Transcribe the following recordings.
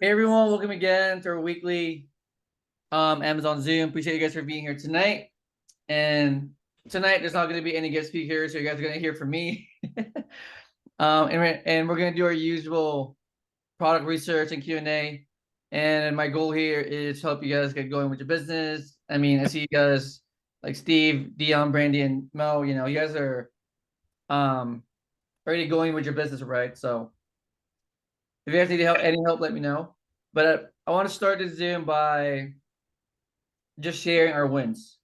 Hey everyone, welcome again to our weekly Amazon Zoom. Appreciate you guys for being here tonight. And tonight there's not going to be any guest speakers, so you guys are going to hear from me. And we're going to do our usual product research and Q&A. And my goal here is to help you guys get going with your business. I mean, I see you guys like Steve, Dion, Brandy, and Mo. You know, you guys are already going with your business, right? So if you guys need any help, let me know. But I want to start the Zoom by just sharing our wins.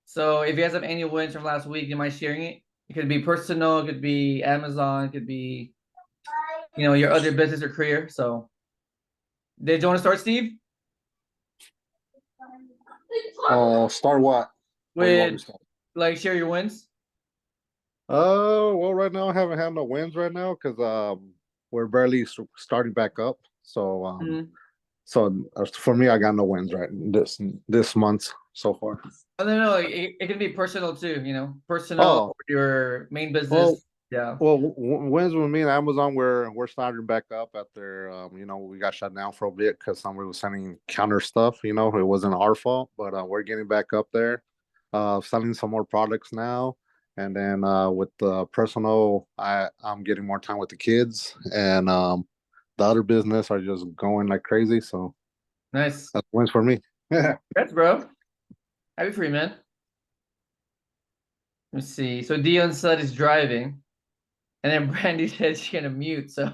So if you guys have any wins from last week, you mind sharing it? It could be personal, it could be Amazon, it could be, your other business or career. So did you want to start, Steve? Start what? What do you want me With to start? like share your wins? Well, right now I haven't had no wins right now because we're barely starting back up. So Mhm. for me, I got no wins right this month so far. Oh, no, like, it can be personal too, personal Oh, or your main well, business. Yeah. wins with me and Amazon, we're starting back up after we got shut down for a bit because somebody was sending counter stuff. It wasn't our fault, but we're getting back up there, selling some more products now. And then with the personal, I'm getting more time with the kids, and the other business are just going like crazy. So Nice. that's wins for me. That's bro. Happy for you, man. Let's see. So Dion said he's driving, and then Brandy said she's gonna mute. So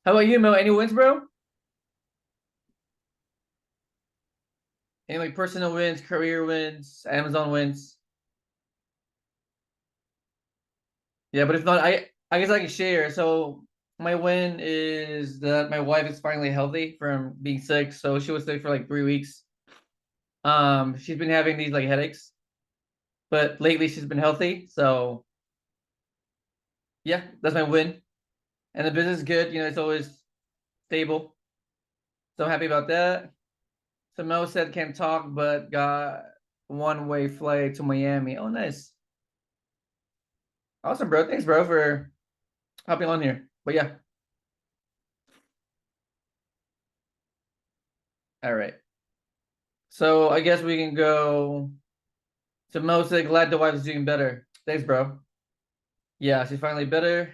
how about you, Mo? Any wins, bro? Any like personal wins, career wins, Amazon wins? Yeah, but if not, I guess I can share. So my win is that my wife is finally healthy from being sick. So she was sick for like 3 weeks. She's been having these like headaches, but lately she's been healthy. So yeah, that's my win. And the business is good. It's always stable. So I'm happy about that. So Mo said can't talk, but got one-way flight to Miami. Oh, nice. Awesome, bro. Thanks, bro, for hopping on here. But yeah. All right. So I guess we can go to Mo said glad the wife is doing better. Thanks, bro. Yeah, she's finally better.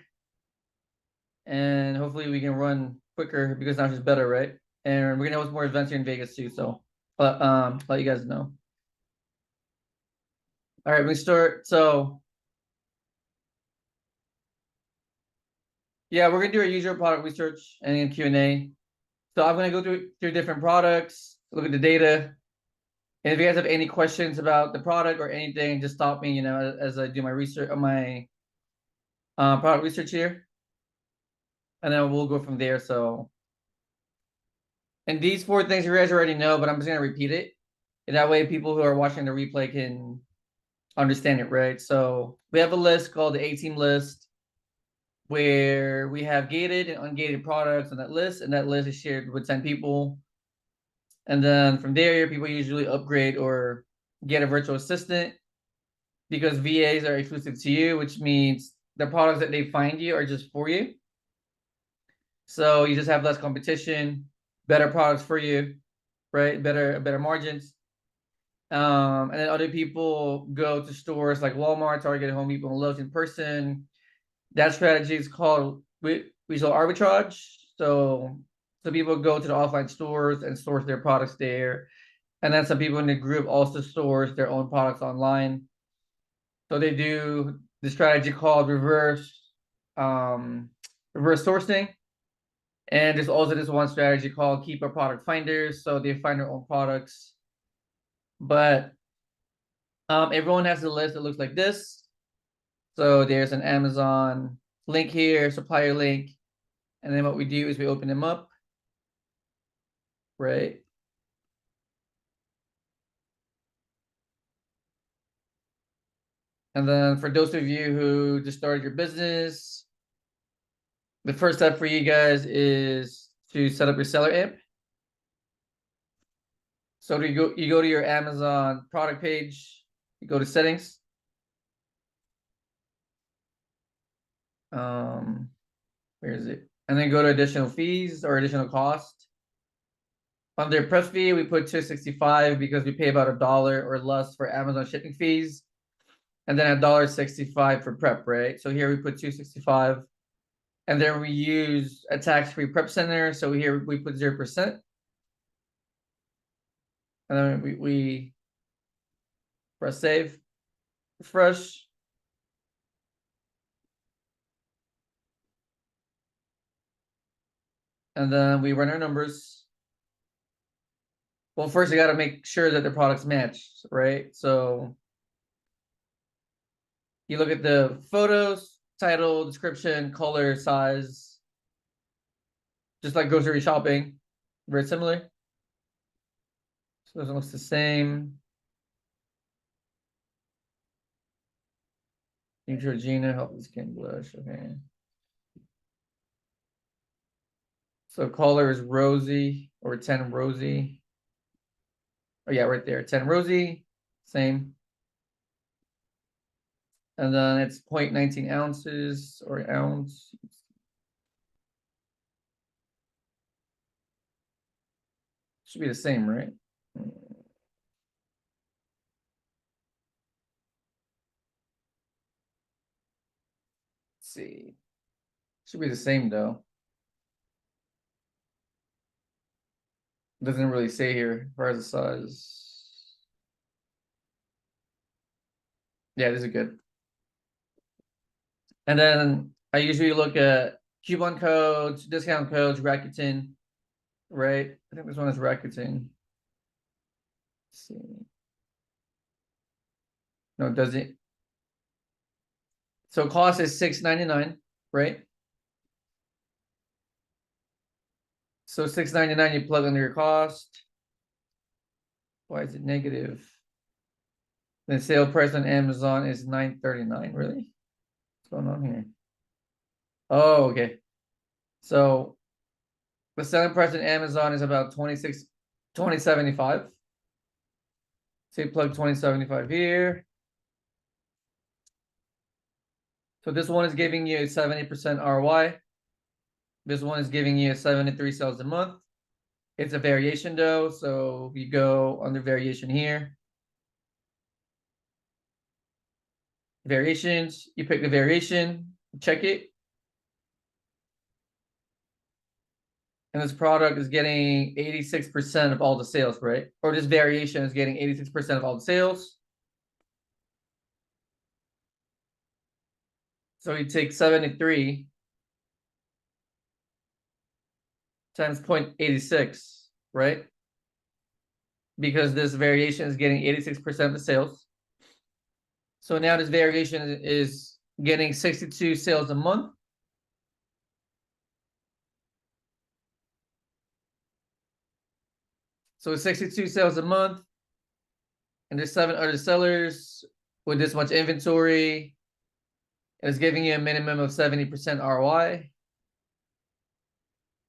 And hopefully we can run quicker because now she's better, right? And we're gonna host more events here in Vegas too. So let you guys know. All right, we start. So yeah, we're gonna do our usual product research and then Q&A. So I'm gonna go through different products, look at the data. And if you guys have any questions about the product or anything, just stop me, as I do my research on my product research here. And then we'll go from there. So, and these four things you guys already know, but I'm just gonna repeat it. And that way people who are watching the replay can understand it, right? So we have a list called the A-team list where we have gated and ungated products on that list, and that list is shared with 10 people. And then from there, people usually upgrade or get a virtual assistant because VAs are exclusive to you, which means the products that they find you are just for you. So you just have less competition, better products for you, right? Better margins. And then other people go to stores like Walmart, Target, Home Depot, and Lowe's in person. That strategy is called visual arbitrage. So people go to the offline stores and source their products there. And then some people in the group also source their own products online. So they do the strategy called reverse sourcing. And there's also this one strategy called keep a product finders. So they find their own products. But everyone has a list that looks like this. So there's an Amazon link here, supplier link. And then what we do is we open them up, right? And then for those of you who just started your business, the first step for you guys is to set up your seller amp. So you go to your Amazon product page, you go to settings. Where is it? and then go to additional fees or additional cost. Under prep fee, we put 265 because we pay about $1 or less for Amazon shipping fees. And then $1.65 for prep, right? So here we put 265. And then we use a tax-free prep center. So here we put 0%. And then we press save, refresh. And then we run our numbers. Well, first you got to make sure that the products match, right? So you look at the photos, title, description, color, size, just like grocery shopping, very similar. So it looks the same. Neutrogena, healthy skin blush, okay. So color is rosy or 10 rosy. Oh yeah, right there, 10 rosy, same. And then it's 0.19 ounces or ounce. Should be the same, right? Let's see. Should be the same though. Doesn't really say here as far as the size. Yeah, this is good. And then I usually look at coupon codes, discount codes, Rakuten, right? I think this one is Rakuten. Let's see. No, it doesn't. So cost is $6.99, right? So $6.99 you plug under your cost. Why is it negative? The sale price on Amazon is $9.39. Really? What's going on here? Oh, okay. So the selling price on Amazon is about $20.75. So you plug $20.75 here. So this one is giving you a 70% ROI. This one is giving you 73 sales a month. It's a variation though, so you go under variation here. Variations, you pick the variation, check it. And this product is getting 86% of all the sales, right? Or this variation is getting 86% of all the sales. So you take 73 times 0.86, right? Because this variation is getting 86% of the sales. So now this variation is getting 62 sales a month. So it's 62 sales a month. And there's 7 other sellers with this much inventory. And it's giving you a minimum of 70% ROI.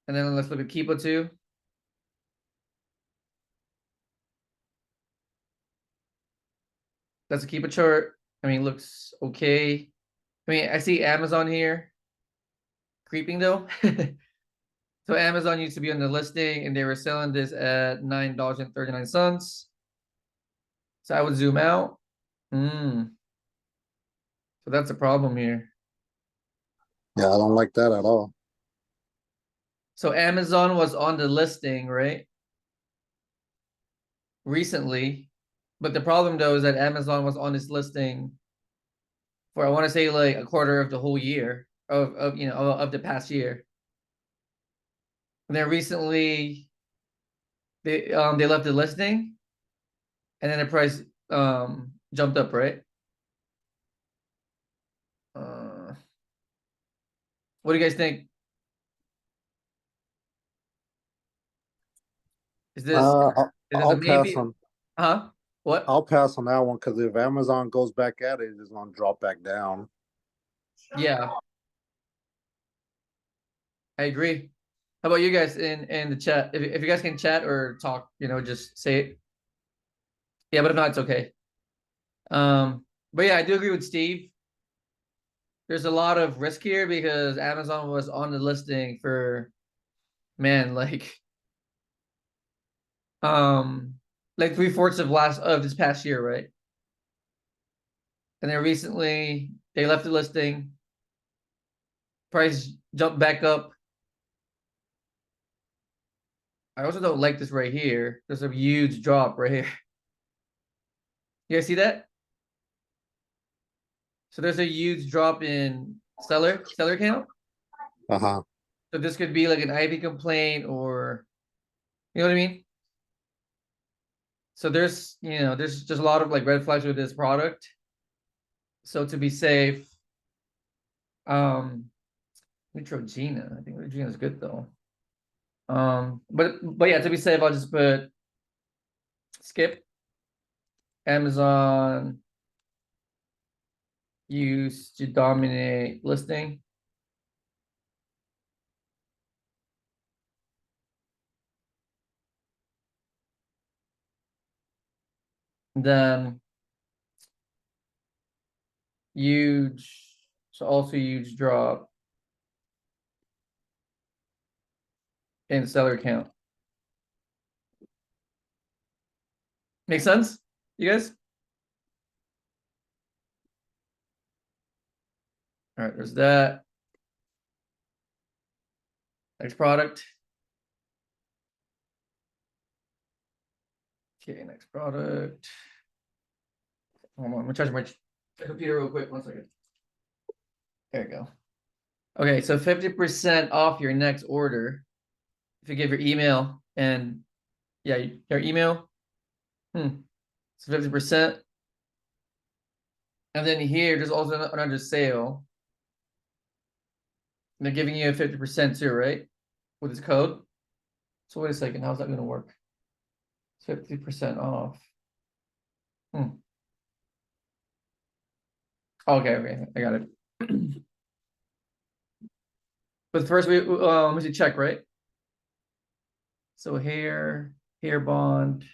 And then let's look at Keepa too. That's a Keepa chart. I mean, looks okay. I mean, I see Amazon here creeping though. So Amazon used to be on the listing and they were selling this at $9.39. So I would zoom out. So that's a problem here. Yeah, I don't like that at all. So Amazon was on the listing, right? Recently. But the problem though is that Amazon was on this listing for I want to say like a quarter of the whole year of the past year. And then recently they left the listing and then the price jumped up, right? What do you guys think? Is this I'll, is this a I'll pass maybe? on. Huh? What? I'll pass on that one because if Amazon goes back at it, it's gonna drop back down. Yeah, I agree. How about you guys in the chat? If you guys can chat or talk, just say it. Yeah, but if not, it's okay. But yeah, I do agree with Steve. there's a lot of risk here because Amazon was on the listing for, man, like 3/4 of this past year, right? And then recently they left the listing, price jumped back up. I also don't like this right here. There's a huge drop right here. You guys see that? So there's a huge drop in seller count. Uh-huh. So this could be like an IP complaint, or you know what I mean? So there's just a lot of like red flags with this product. So to be safe, Neutrogena. I think Neutrogena is good though. But yeah, to be safe, I'll just put skip. Amazon used to dominate listing. Then huge, so also huge drop in seller count. Make sense, you guys? All right, there's that. Next product. Okay, next product. Hold on, I'm gonna charge my computer real quick. 1 second. There you go. Okay, so 50% off your next order if you give your email and yeah, your email. So 50%. And then here, there's also another sale. And they're giving you a 50% too, right? With this code. So wait a second, how's that going to work? 50% off. Okay, I got it. But first we should check, right? So hair bond,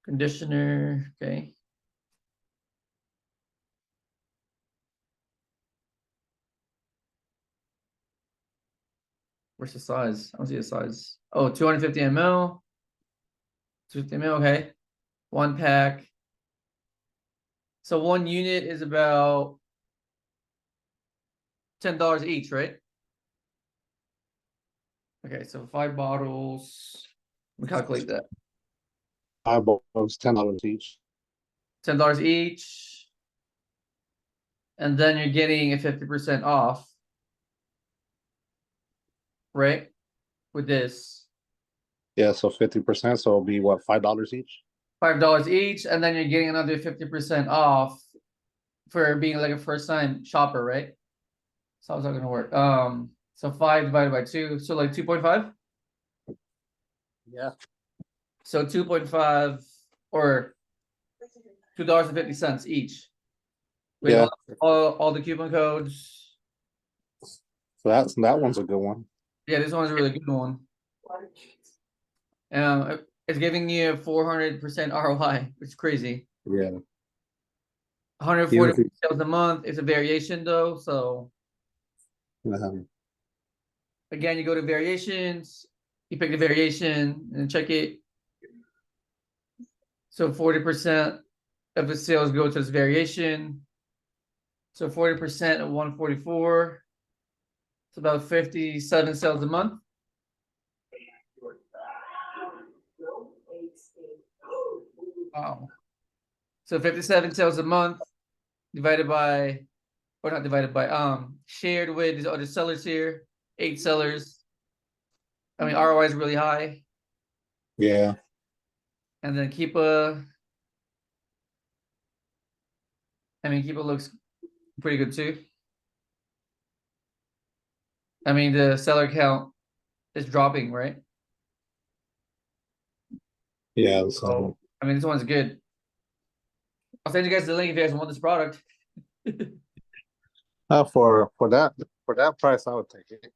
conditioner, okay. Where's the size? I don't see the size. Oh, 250 ml. 250 ml, okay. 1 pack. So 1 unit is about $10 each, right? Okay, so 5 bottles. We calculate that. 5 bottles, $10 each. $10 each. And then you're getting a 50% off, right? With this. Yeah, so 50%, so it'll be what, $5 each? $5 each, and then you're getting another 50% off for being like a first time shopper, right? So how's that gonna work? So 5 divided by 2, so like 2.5. Yeah. So 2.5 or $2.50 each. With Yeah. all the coupon codes. So that one's a good one. Yeah, this one's a really good one. It's giving you a 400% ROI, which is crazy. Yeah. 140 sales a month. It's a variation though, so again, you go to variations, you pick the variation and check it. So 40% of the sales go to this variation. So 40% of 144. It's about 57 sales a month. Wow. So 57 sales a month divided by, or not divided by, shared with these other sellers here, 8 sellers. I mean, ROI is really high. Yeah. And then Keepa, I mean, Keepa looks pretty good too. I mean, the seller count is dropping, right? Yeah. So, I mean, this one's good. I'll send you guys the link if you guys want this product. For that price, I would take it.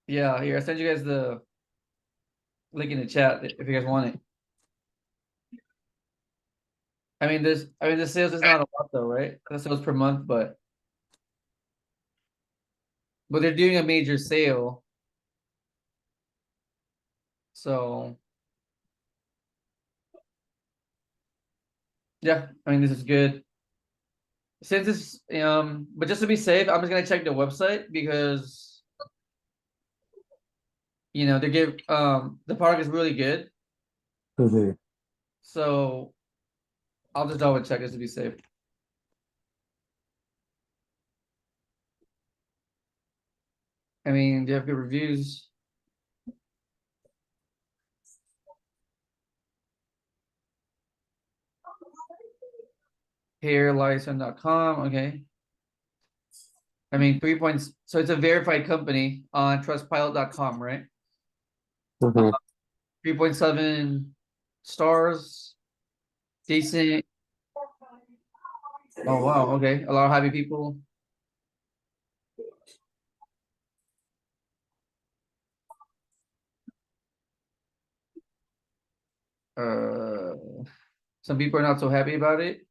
Yeah, here, I'll send you guys the link in the chat if you guys want it. the sales is not a lot though, right? The sales per month, but they're doing a major sale. So yeah, this is good. Since this, but just to be safe, I'm just gonna check the website because they give the product is really good. Mhm. So I'll just double check just to be safe. They have good reviews. Hairlicense.com, okay. 3 points. So it's a verified company on trustpilot.com, right? Mhm. 3.7 stars. Decent. Oh wow, okay. A lot of happy people. Uh, some people are not so happy about it,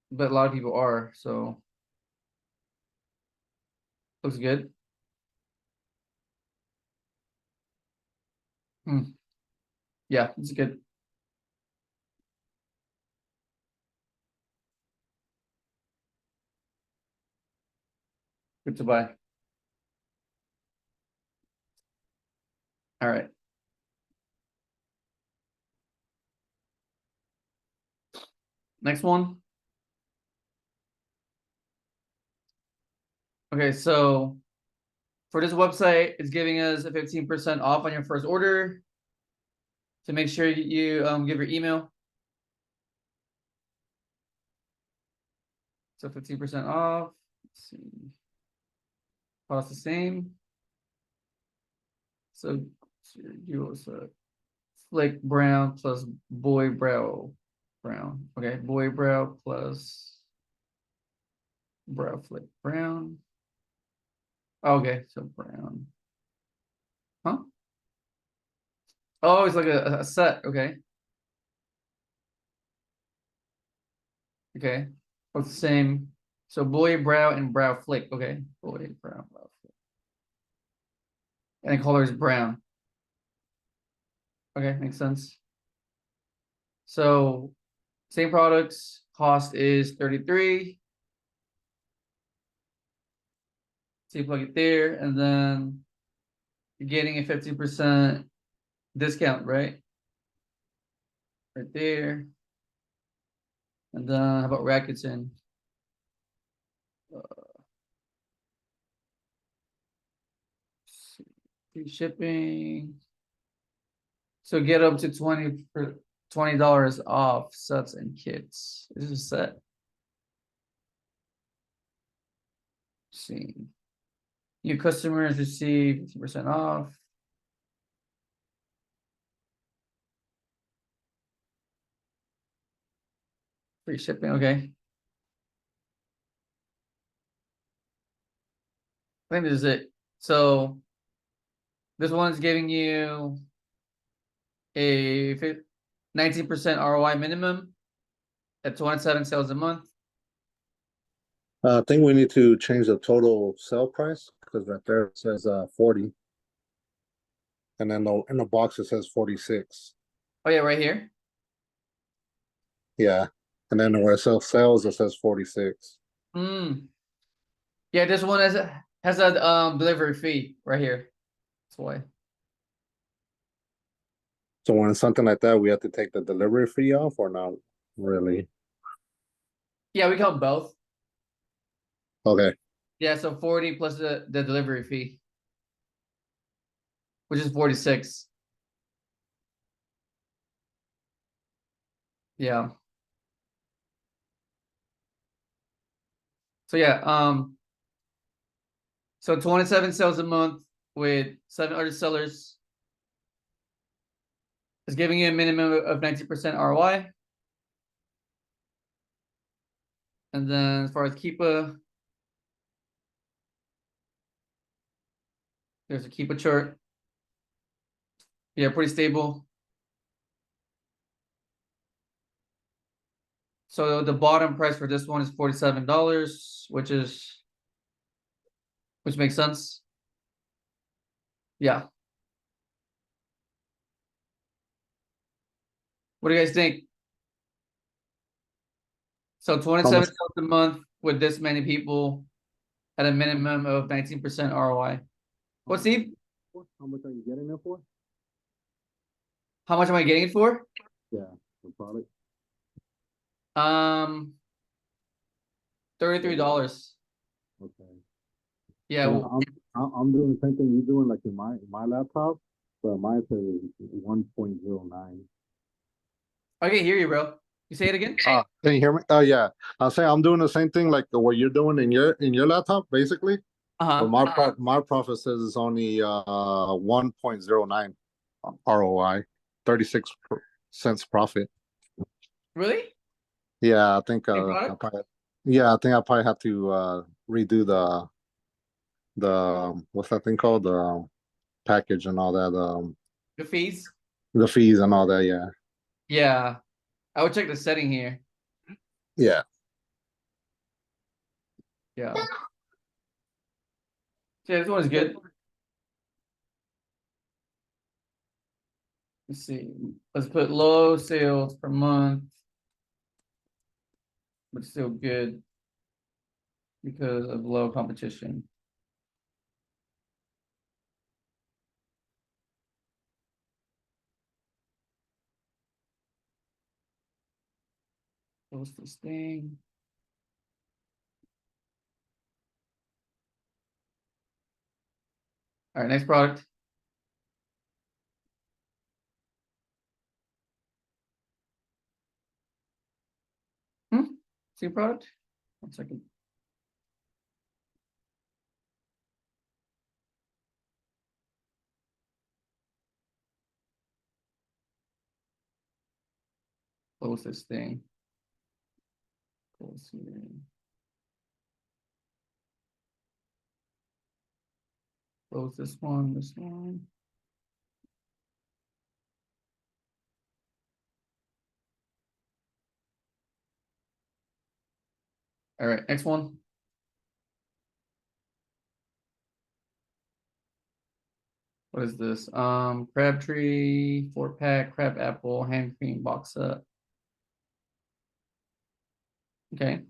but a lot of people are, so looks good. Hmm. Yeah, it's good. Good to buy. All right. Next one. Okay, so for this website, it's giving us a 15% off on your first order. So make sure you give your email. So 15% off. Let's see. Cost the same. So you also flick brown plus boy brow brown. Okay, boy brow plus brow flick brown. Okay, so brown. Huh? Oh, it's like a set. Okay. Okay. What's the same? So boy brow and brow flick. Okay. Boy brow flick. And the color is brown. Okay, makes sense. So same products, cost is 33. So you plug it there, and then you're getting a 50% discount, right? Right there. And then how about Rakuten? Free shipping. So get up to $20 off sets and kits. This is a set. Let's see. New customers receive 50% off. Free shipping, okay. I think this is it. So this one's giving you a 19% ROI minimum at 27 sales a month. I think we need to change the total sale price because right there it says 40, and then in the box it says 46. Oh yeah, right here. Yeah, and then where it says sales it says 46. Hmm. Yeah, this one has a delivery fee right here. That's why. So when it's something like that, we have to take the delivery fee off or not really? Yeah, we count both. Okay. Yeah, so 40 plus the delivery fee, which is 46. Yeah. So yeah, so 27 sales a month with 7 other sellers is giving you a minimum of 90% ROI. And then as far as Keepa, there's a Keepa chart. Yeah, pretty stable. So the bottom price for this one is $47, which makes sense. Yeah. What do you guys think? So 27 cents a month with this many people at a minimum of 19% ROI. What's Steve? How much are you getting it for? How much am I getting it for? Yeah, the product. $33. Okay. Yeah, well, I'm doing the same thing you're doing, like in my laptop, but mine says 1.09. I can hear you, bro. You say it again? Can you hear me? Oh yeah, I'll say I'm doing the same thing like what you're doing in your laptop, basically. But Uh-huh. my profit says it's only 1.09 ROI, 36 cents profit. Really? Yeah, I think Same product? I probably have to redo the what's that thing called, the package and all that, The fees? the fees and all that. Yeah. Yeah. I would check the setting here. Yeah. Yeah. Yeah, this one is good. Let's see. Let's put low sales per month, but still good because of low competition. What's this thing? All right, next product. Same product? 1 second. Close this thing. Close here. Close this one, this one. All right, next one. What is this? Crabtree, 4-pack, crab apple, hand cream box set. Okay.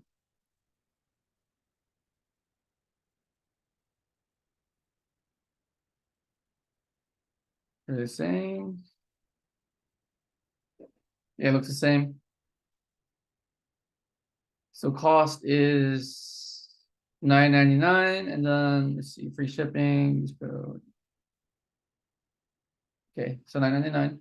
They're the same. Yeah, it looks the same. So cost is $9.99, and then let's see, free shipping. Use code. Okay, so $9.99.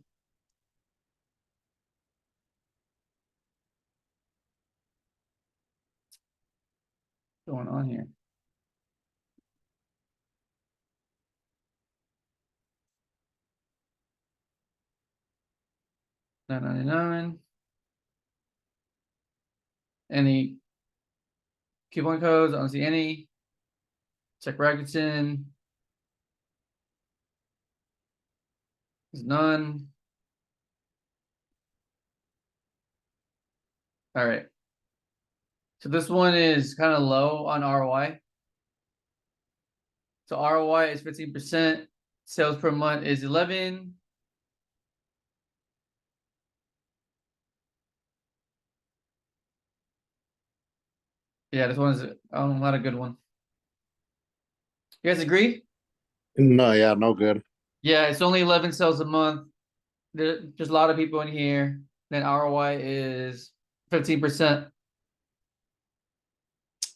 Going on here. $9.99. Any coupon codes? I don't see any. Check Rakuten. There's none. All right. So this one is kind of low on ROI. So ROI is 15%. Sales per month is 11. Yeah, this one is not a good one. You guys agree? No, yeah, no good. Yeah, it's only 11 sales a month. There's a lot of people in here. Then ROI is 15%.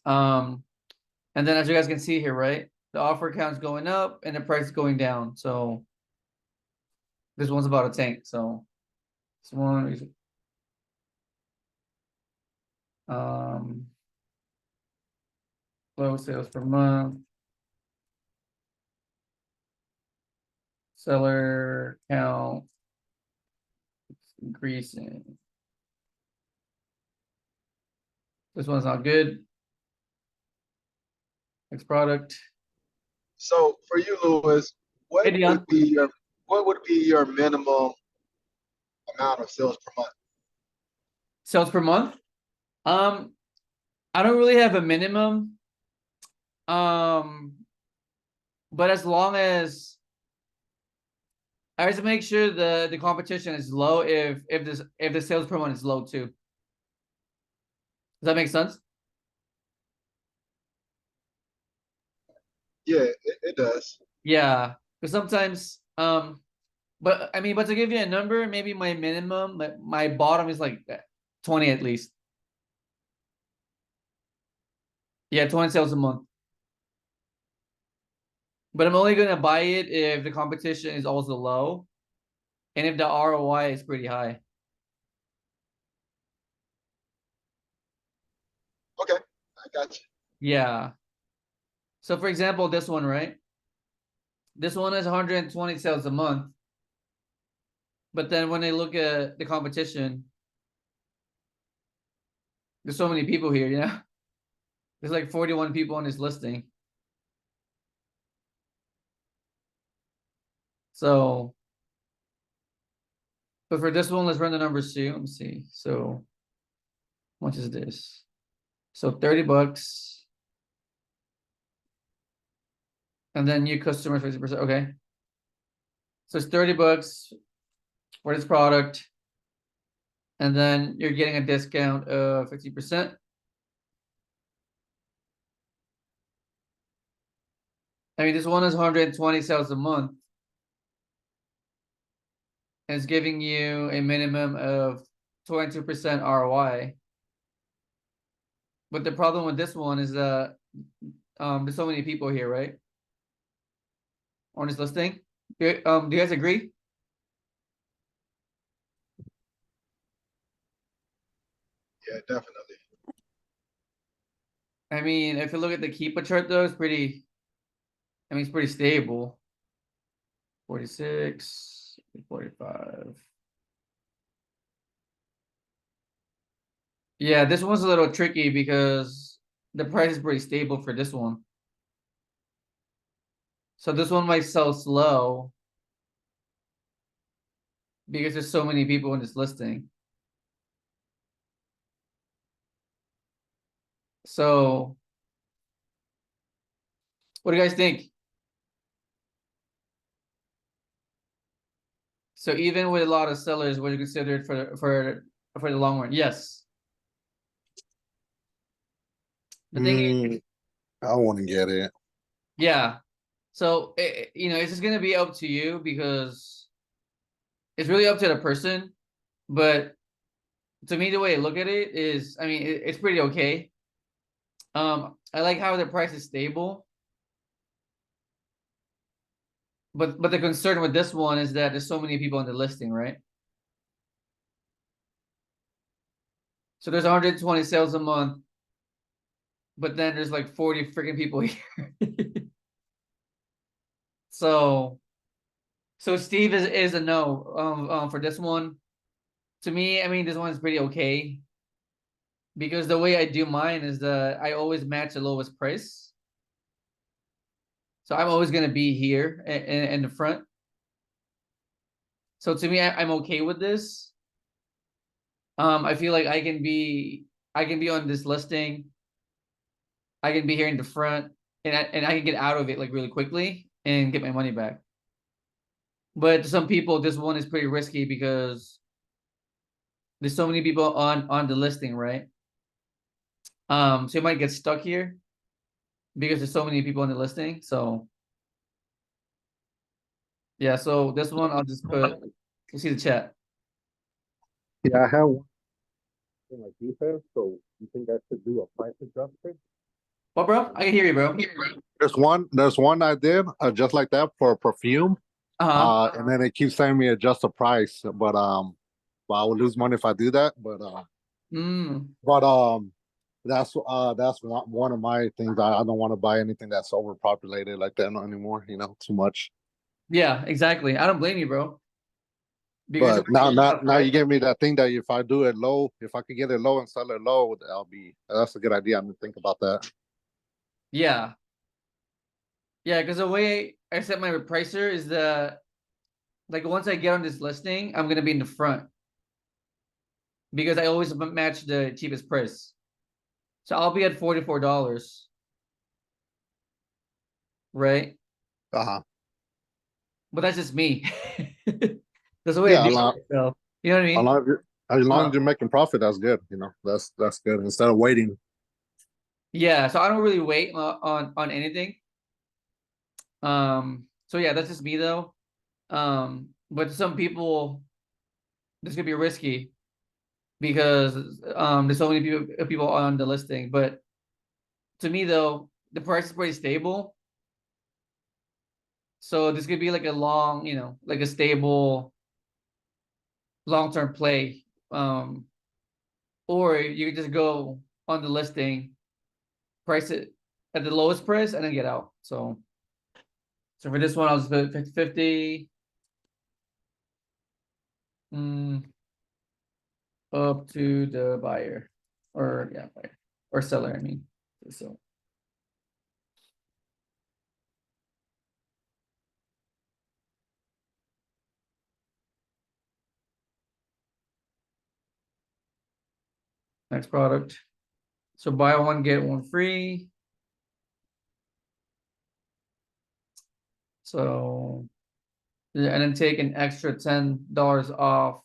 And then as you guys can see here, right? The offer count is going up and the price is going down. So this one's about a tank. So this one is low sales per month. Seller count increasing. This one's not good. Next product. So for you, Lewis, Hey, Dion. what would be your minimum amount of sales per month? Sales per month? I don't really have a minimum. But as long as I have to make sure the competition is low if the sales per month is low too. Does that make sense? Yeah, it does. Yeah, because sometimes but I mean, but to give you a number, maybe my minimum, my bottom is like 20 at least. Yeah, 20 sales a month. But I'm only gonna buy it if the competition is also low, and if the ROI is pretty high. Okay, I got you. Yeah. So for example, this one, right? This one is 120 sales a month. But then when they look at the competition, there's so many people here, you know? There's like 41 people on this listing. So, but for this one, let's run the numbers too. Let me see. So, how much is this? So 30 bucks. And then new customers 50%. Okay. So it's 30 bucks for this product. And then you're getting a discount of 50%. I mean, this one is 120 sales a month. And it's giving you a minimum of 22% ROI. But the problem with this one is that there's so many people here, right? On this listing. Do you guys agree? Yeah, definitely. I mean, if you look at the Keepa chart though, it's pretty, I mean, it's pretty stable. 46, 45. Yeah, this one's a little tricky because the price is pretty stable for this one. So this one might sell slow because there's so many people in this listing. So what do you guys think? So even with a lot of sellers, would you consider it for the long run? Yes. The thing is, I want to get it. yeah. So you know, it's just gonna be up to you because it's really up to the person. But to me, the way I look at it is, I mean, it's pretty okay. I like how the price is stable. But the concern with this one is that there's so many people on the listing, right? So there's 120 sales a month, but then there's like 40 freaking people here. So Steve is a no for this one. To me, I mean, this one's pretty okay because the way I do mine is that I always match the lowest price. So I'm always gonna be here in the front. So to me, I'm okay with this. I feel like I can be on this listing. I can be here in the front, and I can get out of it like really quickly and get my money back. But to some people, this one is pretty risky because there's so many people on the listing, right? So you might get stuck here because there's so many people on the listing. So yeah, so this one I'll just put. You see the chat. Yeah, I have one thing like defense. So you think I should do a price adjustment? What, bro? I can hear you, bro. There's one I did just like that for perfume. Uh-huh. And then it keeps saying me adjust the price, but I would lose money if I do that. But that's one of my things. I don't want to buy anything that's overpopulated like that anymore. You know, too much. Yeah, exactly. I don't blame you, bro. Because But now you gave me that thing that if I do it low, if I could get it low and sell it low, that's a good idea. I'm gonna think about that. yeah. Yeah, because the way I set my pricer is that like once I get on this listing, I'm gonna be in the front. because I always match the cheapest price. So I'll be at $44, right? Uh-huh. But that's just me. That's the way Yeah, I do it. So, you know what I mean? as long as you're making profit, that's good. You know, that's good. Instead of waiting. Yeah, so I don't really wait on anything. So yeah, that's just me though. But to some people, this could be risky because there's so many people on the listing. But to me though, the price is pretty stable. So this could be like a long, like a stable long-term play. Or you could just go on the listing, price it at the lowest price, and then get out. So for this one, I'll just put 50. Up to the buyer, or yeah, buyer or seller. I mean, so next product. So buy one get one free. So yeah, and then take an extra $10 off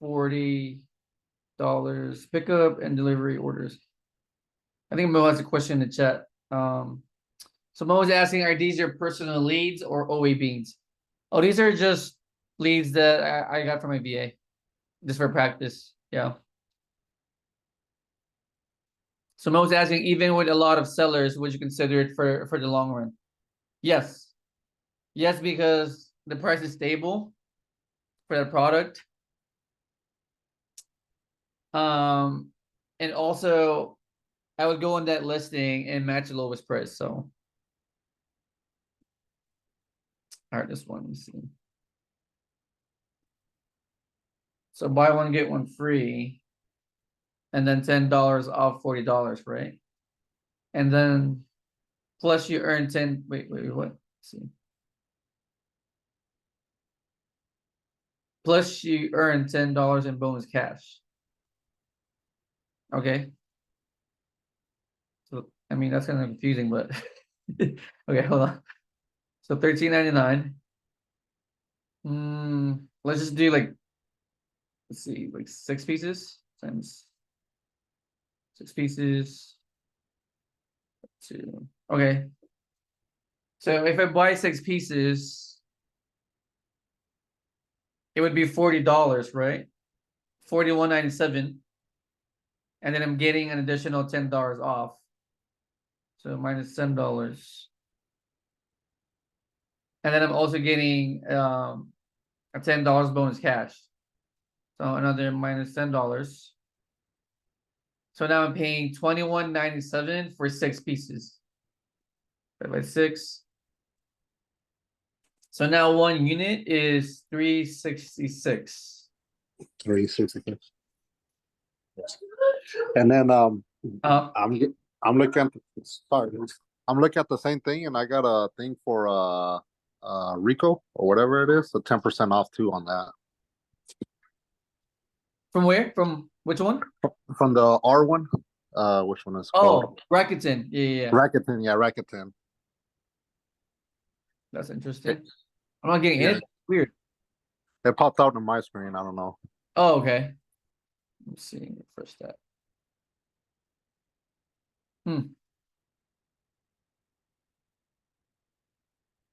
$40 pickup and delivery orders. I think Mo has a question in the chat. So Mo was asking, are these your personal leads or OA beans? Oh, these are just leads that I got from my VA, just for practice. Yeah. So Mo was asking, even with a lot of sellers, would you consider it for the long run? Yes. Yes, because the price is stable for that product. And also I would go on that listing and match the lowest price. So all right, this one, let me see. So buy one, get one free, and then $10 off $40, right? And then plus you earn 10. Wait, what? Let's see. Plus you earn $10 in bonus cash. Okay. So I mean that's kind of confusing, but okay, hold on. So $13.99. Let's just do like, let's see, like 6 pieces times 6 pieces. 2. Okay. So if I buy 6 pieces, it would be $40, right? $41.97. And then I'm getting an additional $10 off. So minus $10. And then I'm also getting a $10 bonus cash. So another minus $10. So now I'm paying $21.97 for 6 pieces. Divided by 6. So now 1 unit is $366. 366. And then I'm looking at I'm looking at the same thing, and I got a thing for Rico or whatever it is, so 10% off too on that. From where? From which one? From the R one. Which one is called? Oh, Rakuten. Yeah. Rakuten, yeah, Rakuten. That's interesting. I'm not getting Yeah. it. Weird. It popped out on my screen. I don't know. Oh, okay. Let's see. First step. Well,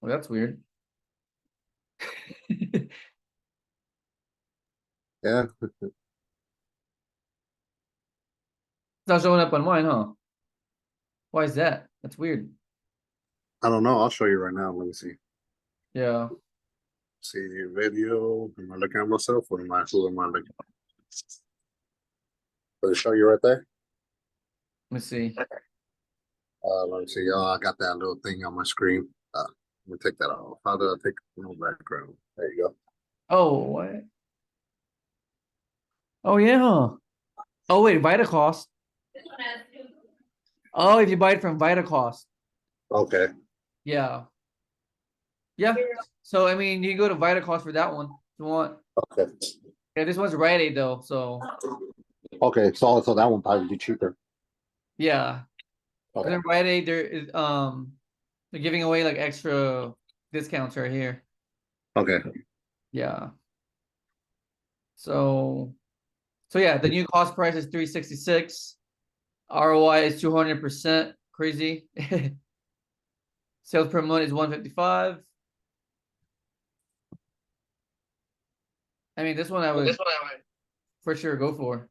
that's weird. Yeah. It's not showing up on mine, huh? Why is that? That's weird. I don't know. I'll show you right now. Let me see. Yeah. See your video. Am I looking at myself or who am I looking at? Does it show you right there? Let me see. Let me see. Oh, I got that little thing on my screen. Let me take that off. How do I take no background? There you go. Oh, what? Oh, yeah. Oh, wait, VitaCost. Oh, if you buy it from VitaCost. Okay. Yeah. Yeah. So, I mean, you can go to VitaCost for that one if you want. Okay. Yeah, this one's Rite Aid though, so Okay, so that one probably be cheaper. yeah. But Okay. then Rite Aid, they're giving away like extra discounts right here. Okay. Yeah. So yeah, the new cost price is 366. ROI is 200%. Crazy. Sales per month is 155. I mean, this one I would for sure go for.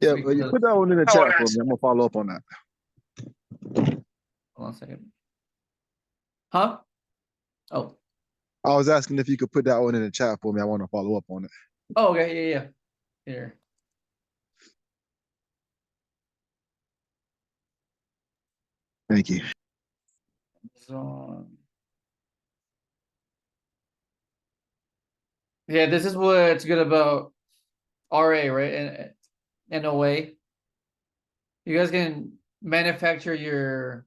Yeah, Because, you put that one in the chat for me. I'm gonna follow up on that. hold on a second. Huh? Oh. I was asking if you could put that one in the chat for me. I want to follow up on it. Oh, okay, yeah. Here. Thank you. So, yeah, this is what's good about RA, right? And NOA. You guys can manufacture your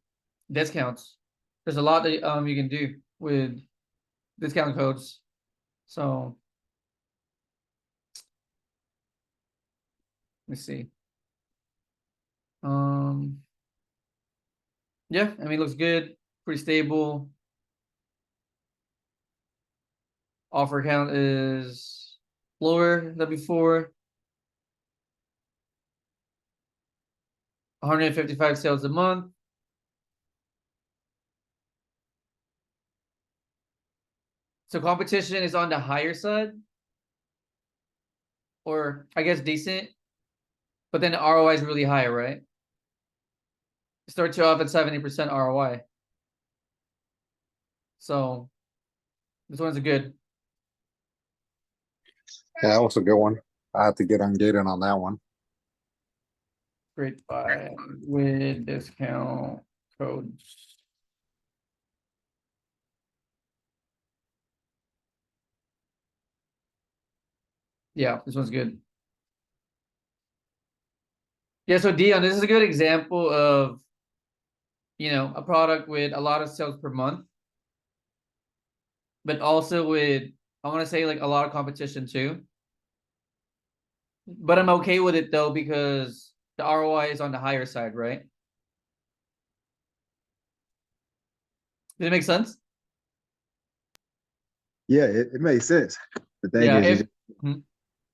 discounts. There's a lot that you can do with discount codes. So let me see. Yeah, I mean, looks good, pretty stable. Offer count is lower than before. 155 sales a month. So competition is on the higher side, or I guess decent, but then the ROI is really high, right? Start you off at 70% ROI. So this one's a good. Yeah, that was a good one. I have to get ungated on that one. Great buy with discount codes. Yeah, this one's good. Yeah, so Dion, this is a good example of, a product with a lot of sales per month, but also with, I want to say, like a lot of competition too. But I'm okay with it though, because the ROI is on the higher side, right? Did it make sense? Yeah, it makes sense. The thing Yeah, is, you if, just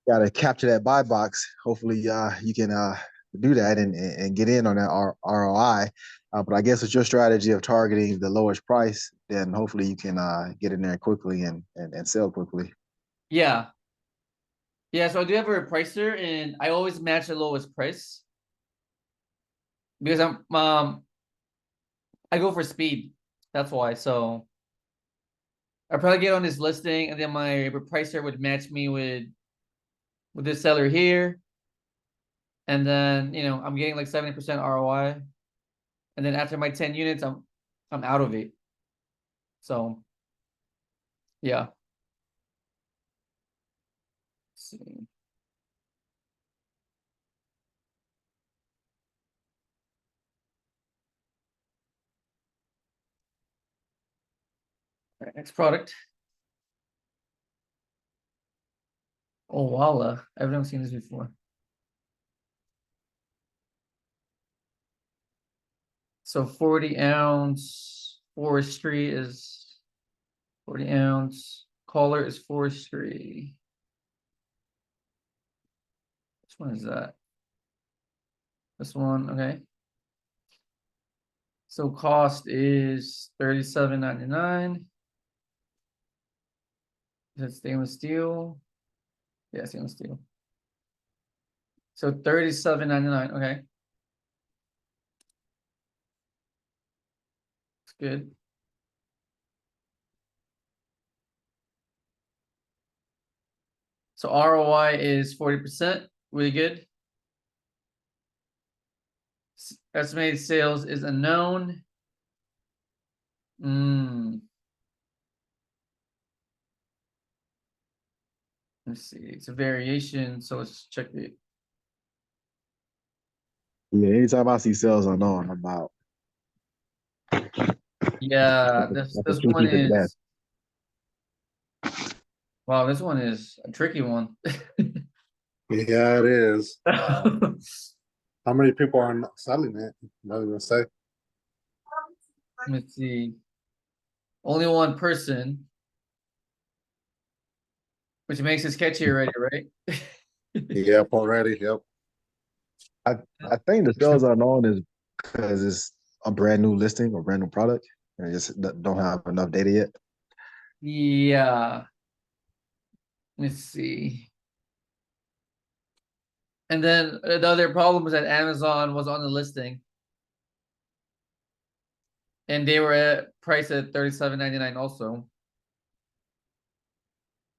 gotta capture that buy box. Hopefully, you can do that and get in on that ROI. But I guess with your strategy of targeting the lowest price, then hopefully you can get in there quickly and sell quickly. yeah. Yeah, so I do have a repricer and I always match the lowest price. Because I go for speed. That's why. So I probably get on this listing and then my repricer would match me with this seller here. And then, I'm getting like 70% ROI. And then after my 10 units, I'm out of it. So yeah. Let's see. All right, next product. Oh, voila. I've never seen this before. So 40-ounce forestry is 40-ounce. Collar is forestry. Which one is that? This one, okay. So cost is $37.99. Is it stainless steel? Yeah, stainless steel. So $37.99. Okay. It's good. So ROI is 40%. Really good. Estimated sales is unknown. Let's see. It's a variation. So let's check it. Yeah, anytime I see sales unknown, I'm out. Yeah, this one is Wow, this one is a tricky one. Yeah, it is. How many people are not selling it? Not even say. Let me see. Only one person, which makes it sketchy already, right? Yep, already. Yep. I think the sales unknown is because it's a brand new listing or brand new product, and I just don't have enough data yet. Yeah. Let's see. And then the other problem was that Amazon was on the listing. And they were priced at $37.99 also.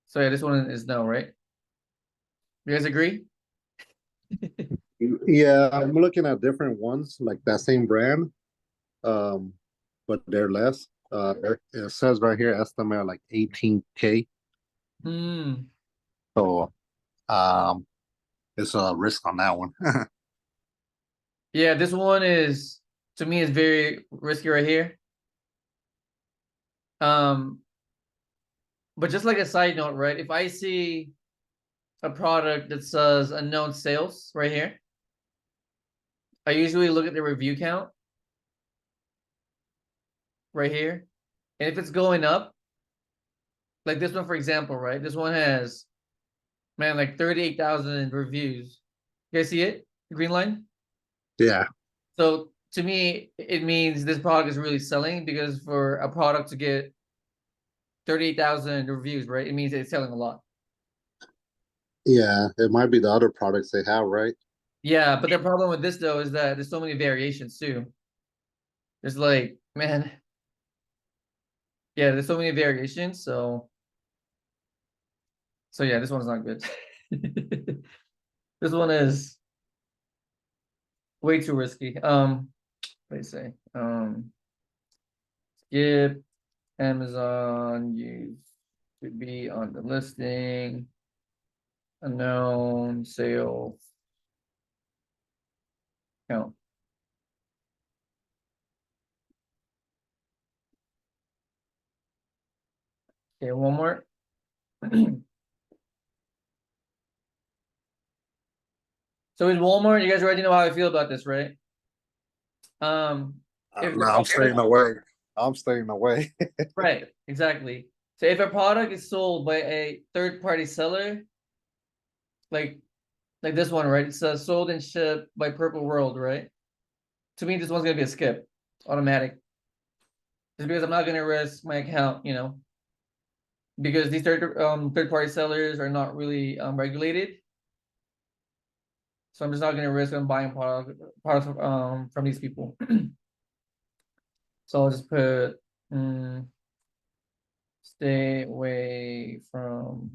So yeah, this one is no, right? You guys agree? Yeah, I'm looking at different ones like that same brand, but they're less. It says right here estimate like 18K. Hmm. So it's a risk on that one. Yeah, this one is, to me, is very risky right here. But just like a side note, right? If I see a product that says unknown sales right here, I usually look at the review count right here. And if it's going up, like this one, for example, right? This one has, man, like 38,000 reviews. You guys see it? The green line? Yeah. So to me, it means this product is really selling, because for a product to get 38,000 reviews, right? It means it's selling a lot. Yeah, it might be the other products they have, right? Yeah, but the problem with this though is that there's so many variations too. There's like, man, yeah, there's so many variations. So yeah, this one's not good. This one is way too risky. What do you say? Skip Amazon used to be on the listing. Unknown sale count. Okay, one more. So with Walmart, you guys already know how I feel about this, right? If No, I'm staying away. I'm staying away. right, exactly. So if a product is sold by a third-party seller, like like this one, right? It says sold and shipped by Purple World, right? To me, this one's gonna be a skip, automatic. Just because I'm not gonna risk my account, because these third-party sellers are not really regulated. So I'm just not gonna risk on buying products from these people. So I'll just put stay away from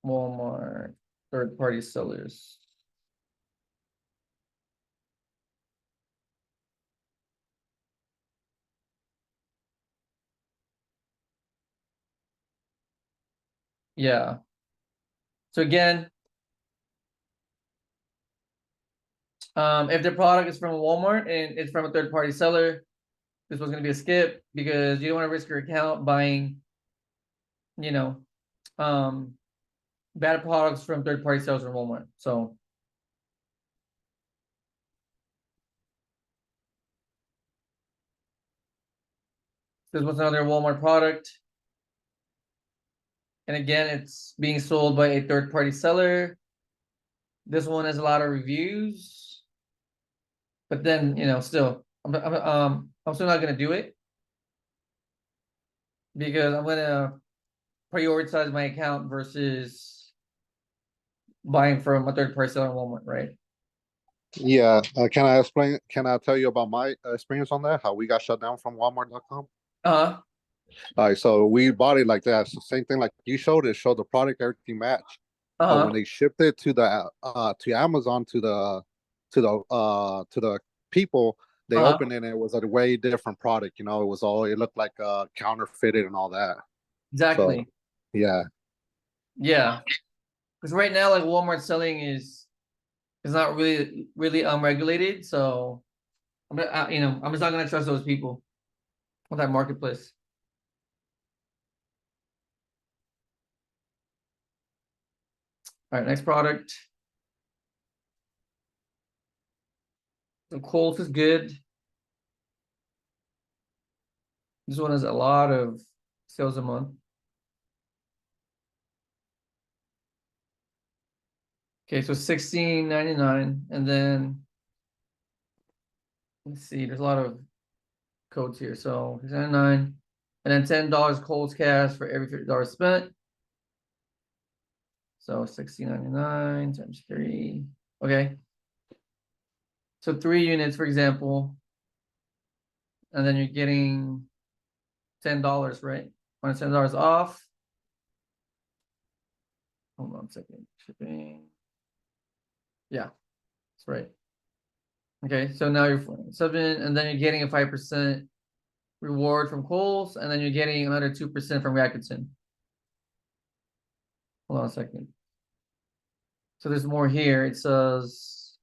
Walmart third-party sellers. Yeah. So again, if the product is from Walmart and it's from a third-party seller, this was gonna be a skip, because you don't want to risk your account buying, you know, bad products from third-party sellers from Walmart. So this was another Walmart product. And again, it's being sold by a third-party seller. This one has a lot of reviews, but then still, I'm still not gonna do it, because I'm gonna prioritize my account versus buying from a third-party seller in Walmart, right? Yeah. Can I explain? Can I tell you about my experience on that? How we got shut down from Walmart.com? Uh-huh. All right, so we bought it like that. So same thing like you showed. It showed the product, everything matched. But when Uh-huh. they shipped it to Amazon to the people, they Uh-huh. opened it and it was a way different product. It looked like counterfeited and all that. So Exactly. yeah, Yeah. Because right now, like Walmart selling is not really regulated. So I'm just not gonna trust those people on that marketplace. right, next product. So Coles is good. This one has a lot of sales a month. Okay, so $16.99, and then let's see, there's a lot of codes here. So $6.99, and then $10 Coles cash for every $50 spent. So $16.99 times 3. Okay. So 3 units, for example, and then you're getting $10, right? On $10 off. Hold on a second. Shipping. Yeah, that's right. Okay, so now you're 7, and then you're getting a 5% reward from Kohl's, and then you're getting another 2% from Rakuten. Hold on a second. So there's more here. It says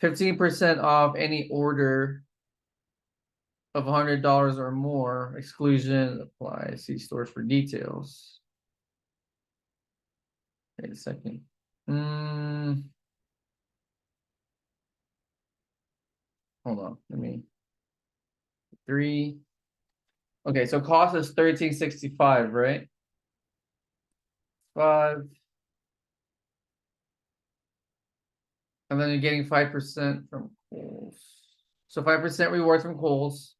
15% off any order of $100 or more. Exclusion applies. See stores for details. Wait a second. Hold on. Let me. 3. Okay, so cost is $13.65, right? 5. And then you're getting 5% from Kohl's. So 5% reward from Kohl's.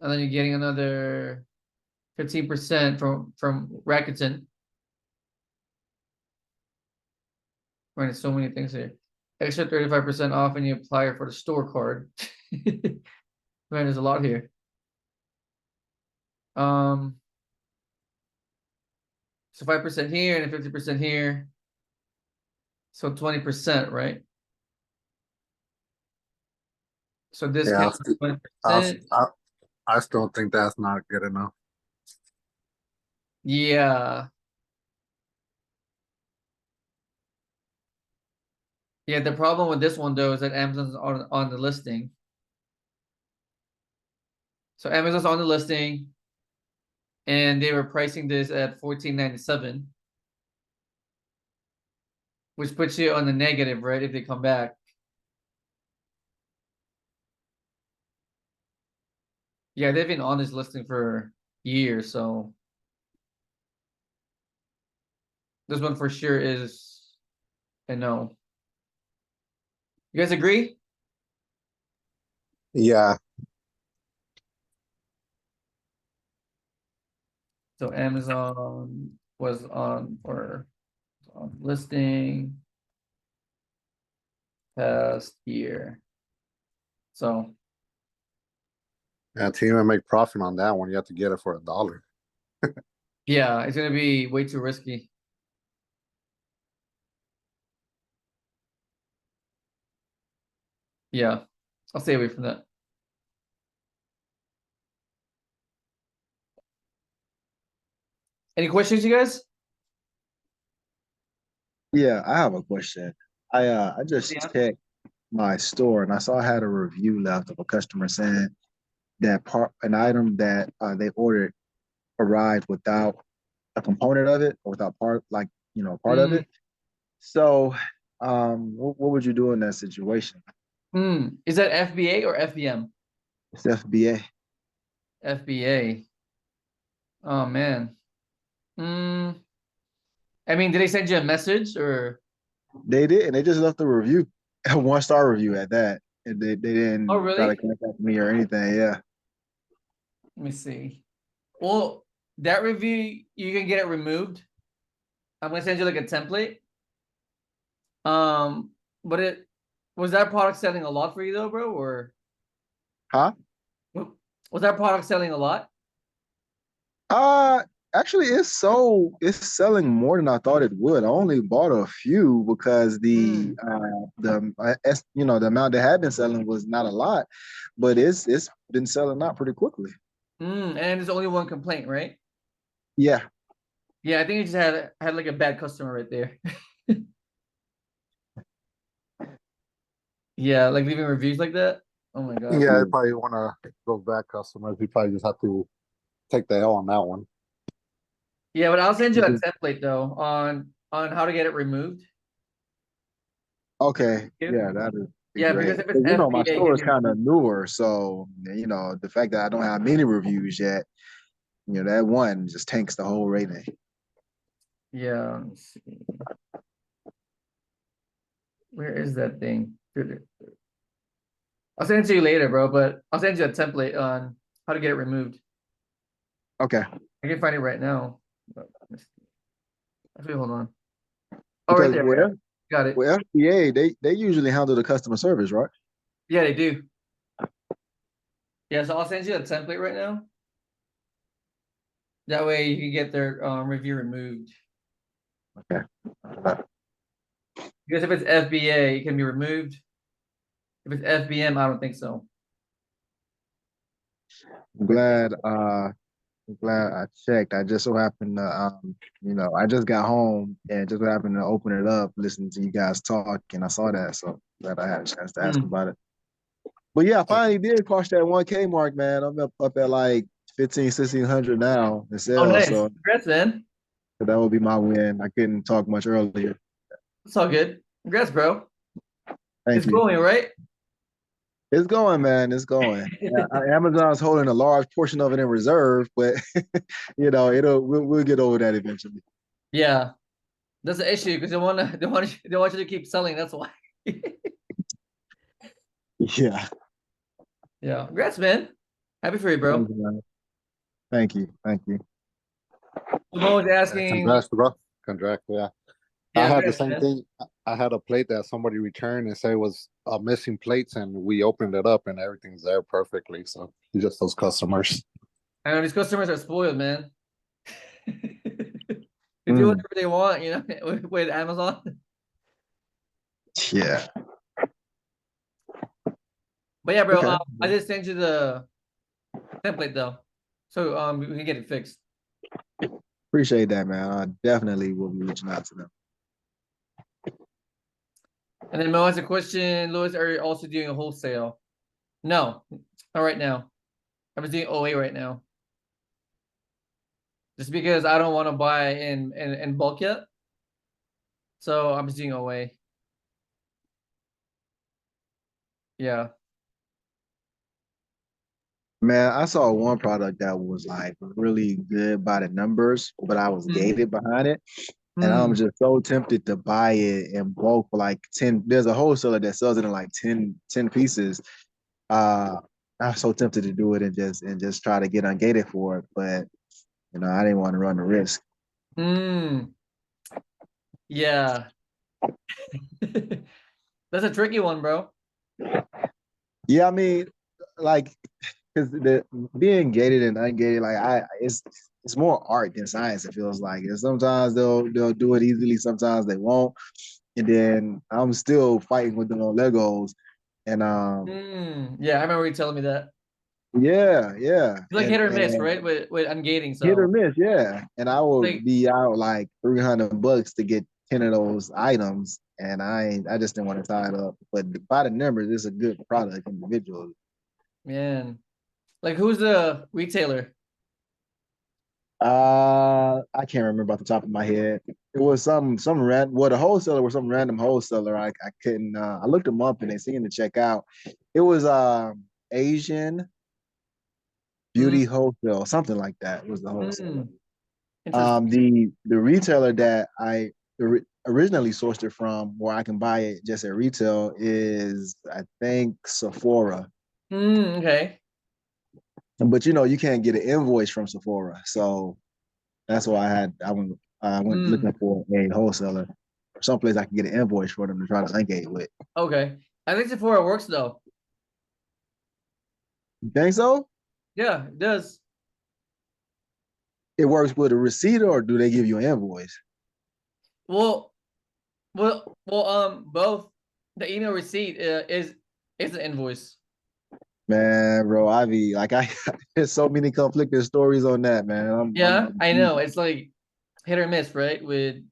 And then you're getting another 15% from Rakuten. Right, there's so many things here. Extra 35% off, and you apply it for the store card. Man, there's a lot here. So 5% here and 50% here. So 20%, right? So discount 20%. I still think that's not good enough. Yeah. Yeah, the problem with this one though is that Amazon's on the listing. So Amazon's on the listing, and they were pricing this at $14.97, which puts you on the negative, right? If they come back. Yeah, they've been on this listing for years, so this one for sure is a no. You guys agree? Yeah, So Amazon was on listing past year. So Yeah, to even make profit on that one, you have to get it for $1. yeah, it's gonna be way too risky. Yeah, I'll stay away from that. Any questions, you guys? yeah, I have a question. I just Yeah. checked my store and I saw I had a review left of a customer saying that an item that they ordered arrived without a component of it or without part part of it. So what would you do in that situation? Is that FBA or FBM? It's FBA. FBA. Oh man. I mean, did they send you a message or? They did, and they just left a review, a 1-star review at that. And they didn't Oh try to really? contact me or anything. Yeah. Let me see. Well, that review, you can get it removed. I'm gonna send you like a template. But it was that product selling a lot for you though, bro? Or Huh? was that product selling a lot? Uh Actually it's selling more than I thought it would. I only bought a few because the the amount that had been selling was not a lot, but it's been selling out pretty quickly. And there's only one complaint, right? Yeah. Yeah, I think you just had like a bad customer right there. Yeah, like leaving reviews like that. Oh my god. Yeah, I probably want to go back customers. You probably just have to take the L on that one. Yeah, but I'll send you a template though on on how to get it removed. Okay, Yeah. yeah, that is Yeah, great. because if it's You know, my FBA, it store can is be kind of removed. newer, so you know, the fact that I don't have many reviews yet, you know, that one just tanks the whole rating. Yeah. Let's see. Where is that thing? I'll send it to you later, bro. But I'll send you a template on how to get it removed. Okay, I can find it right now. Actually, hold on. Oh, right because there. Yeah. Got it. with FBA, they usually handle the customer service, right? Yeah, they do. Yeah, so I'll send you a template right now. That way you can get their review removed. Okay. Because if it's FBA, it can be removed. If it's FBM, I don't think so. I'm glad I checked. I just so happened to, you know, I just got home and just so happened to open it up, listening to you guys talk, and I saw that, so glad I had a chance to ask about it. But yeah, I finally did cross that 1K mark, man. I'm up at like 1,500-1,600 now in Oh, sales, nice. so Congrats, man. that would be my win. I couldn't talk much earlier. It's all good. Congrats, bro. Thank It's you. going, right? It's going, man. It's going. Yeah, Amazon's holding a large portion of it in reserve, but you know, we'll get over that eventually. Yeah. That's the issue because they want you to keep selling. That's why. Yeah. Yeah. Congrats, man. Happy for you, bro. Thank you, man. Thank you. Thank you. Someone was asking. Congrats, bro. Congrats, yeah. Yeah, I had the congrats, same man. thing. I had a plate that somebody returned and said it was missing plates, and we opened it up and everything's there perfectly. So just those customers. I know these customers are spoiled, man. They do whatever they want, you know, with Amazon. Yeah. But yeah, bro, Okay. I just sent you the template though, so we can get it fixed. Appreciate that, man. I definitely will be reaching out to them. And then Mo has a question. Louis, are you also doing a wholesale? No, not right now. I was doing OA right now. Just because I don't want to buy in bulk yet. So I'm just doing OA. Yeah. Man, I saw one product that was like really good by the numbers, but I was gated behind it. And I'm just so tempted to buy it in bulk for like 10. There's a wholesaler that sells it in like 10 pieces. I'm so tempted to do it and just try to get ungated for it. But you know, I didn't want to run the risk. Yeah. That's a tricky one, bro. Yeah, I mean, like, because the being gated and ungated, like it's more art than science. It feels like, and sometimes they'll do it easily, sometimes they won't, and then I'm still fighting with them on Legos, and Yeah, I remember you telling me that. yeah, It's like hit or miss, right? With ungating, hit or so miss, yeah, and I will like be out like $300 to get 10 of those items, and I just didn't want to tie it up. But by the numbers, it's a good product individually. man. Like who's the retailer? I can't remember off the top of my head. It was some the wholesaler was some random wholesaler. I couldn't I looked them up and they seemed to check out. It was Asian Beauty Wholesale, something like that was the wholesaler. Interesting. The retailer that I originally sourced it from, where I can buy it just at retail, is I think Sephora. Okay. But you know, you can't get an invoice from Sephora, so that's why I went looking for a wholesaler, someplace I can get an invoice for them to try to ungate with. Okay. I think Sephora works though. You think so? Yeah, it does. It works with a receipt, or do they give you an invoice? Well, both. The email receipt is an invoice. Man, bro, I be like, there's so many conflicting stories on that, man. Yeah, I know. It's like hit or miss, right? With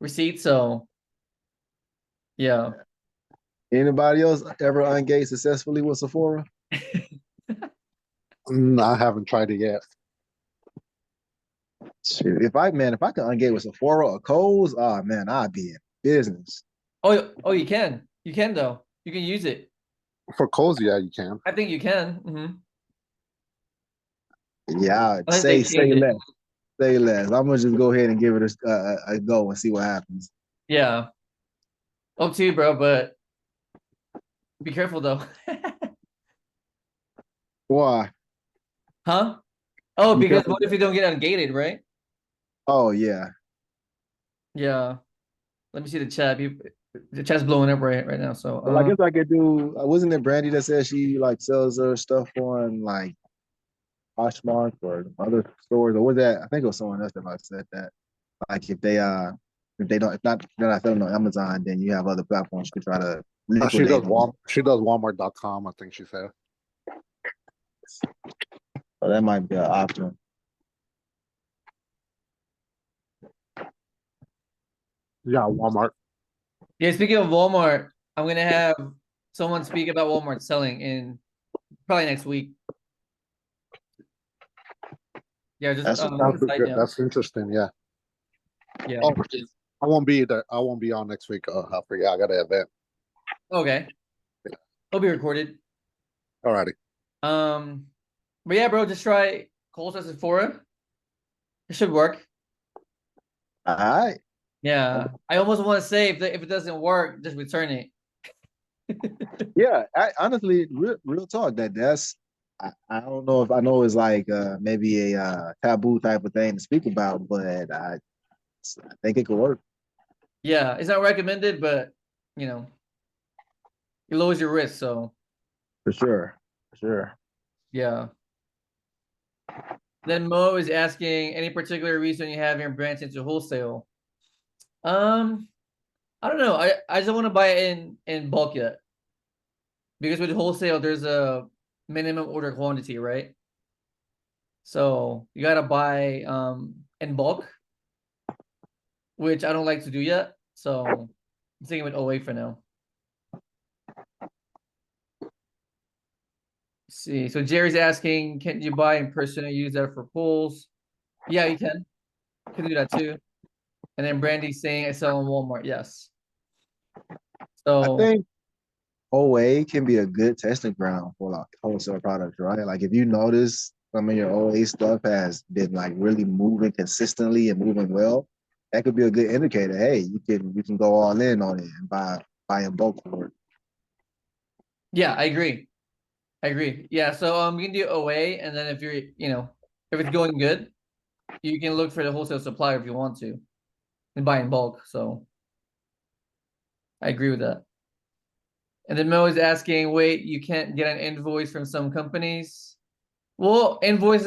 receipts. So yeah. Anybody else ever ungate successfully with Sephora? I haven't tried it yet. Shoot, if I could ungate with Sephora or Kohl's, oh man, I'd be in business. Oh, you can. You can though. You can use it. For calls, yeah, you can. I think you can. Yeah, I'd Unless they say change it. less. Say less. I'm gonna just go ahead and give it a go and see what happens. Yeah. Up to you, bro, but be careful though. Why? Huh? Oh, Be because careful. what if you don't get ungated, right? Oh yeah. Yeah. Let me see the chat. The chat's blowing up right now. So Well, I guess I could do. Wasn't it Brandy that said she like sells her stuff on like Poshmark or other stores, or was that? I think it was someone else that like said that. Like if not they're not selling on Amazon, then you have other platforms you could try to She does liquidate. She does Walmart.com, I think she said. So that might be an option. Yeah, Walmart. yeah, speaking of Walmart, I'm gonna have someone speak about Walmart selling in probably next week. Yeah, just That's That's side good. note. That's interesting. Yeah. Yeah. Oh, I won't be there. I won't be on next week. I forget. I got an event. Okay. It'll be recorded. Alrighty. But yeah, bro, just try Kohl's as Sephora. It should work. all right. Yeah. I almost want to say if it doesn't work, just return it. Yeah, honestly, real talk. I don't know if I know it's like maybe a taboo type of thing to speak about, but I think it could work Yeah, it's not recommended, but it lowers your risk, so for sure. For sure. yeah. Then Mo is asking any particular reason you have your branch into wholesale. I don't know. I just don't want to buy it in bulk yet. Because with wholesale, there's a minimum order quantity, right? So you gotta buy in bulk, which I don't like to do yet. So I'm thinking with OA for now. Let's see. So Jerry's asking, can you buy in person and use that for polls? Yeah, you can. You can do that too. And then Brandy's saying I sell on Walmart. Yes. I So think OA can be a good testing ground for like wholesale products, right? Like if you notice some of your OA stuff has been like really moving consistently and moving well, that could be a good indicator. Hey, you can go all in on it and buy in bulk for it. yeah, I agree. I agree. Yeah, so you can do OA, and then if you're, if it's going good, you can look for the wholesale supplier if you want to, and buy in bulk. So I agree with that. And then Mo is asking, wait, you can't get an invoice from some companies? Well, invoices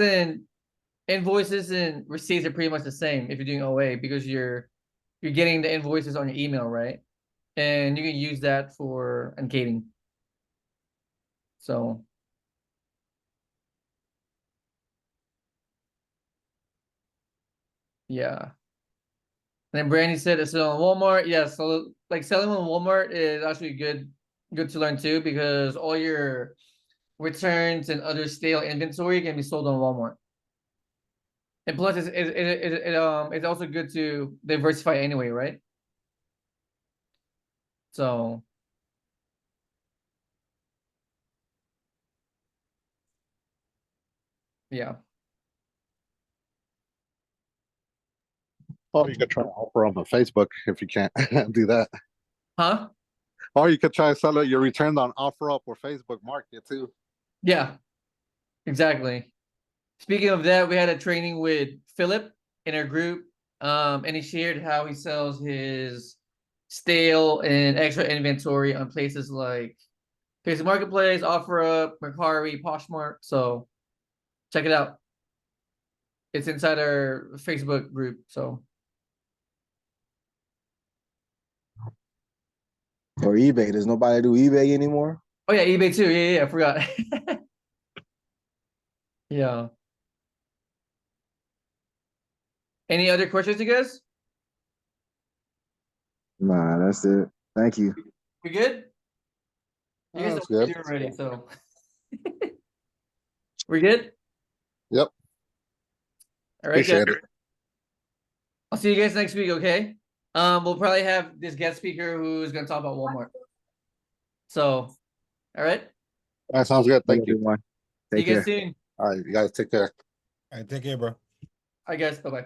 and receipts are pretty much the same if you're doing OA because you're getting the invoices on your email, right? And you can use that for ungating. So yeah. And then Brandy said it's on Walmart. Yeah, so like selling on Walmart is actually good to learn too, because all your returns and other stale inventory can be sold on Walmart. And plus, it's also good to diversify anyway, right? So yeah. Oh, you could try to offer on the Facebook if you can't do that. Huh? Or you could try to sell it your return on OfferUp or Facebook Market too. Yeah, exactly. Speaking of that, we had a training with Philip in our group, and he shared how he sells his stale and extra inventory on places like Facebook Marketplace, OfferUp, Mercari, Poshmark. So check it out. It's inside our Facebook group. So Or eBay. Does nobody do eBay anymore? oh yeah, eBay too. Yeah, I forgot. Yeah. Any other questions, you guys? Nah, that's it. Thank you. We good? You guys know That's what to good. do already, so we're good. Yep. All right, guys. Appreciate it. I'll see you guys next week, okay? We'll probably have this guest speaker who's gonna talk about Walmart. So, all right. That sounds good. Thank you. Everyone. See you Take guys care. soon. All right, you guys take care. All right, take care, bro. I guess. Bye bye.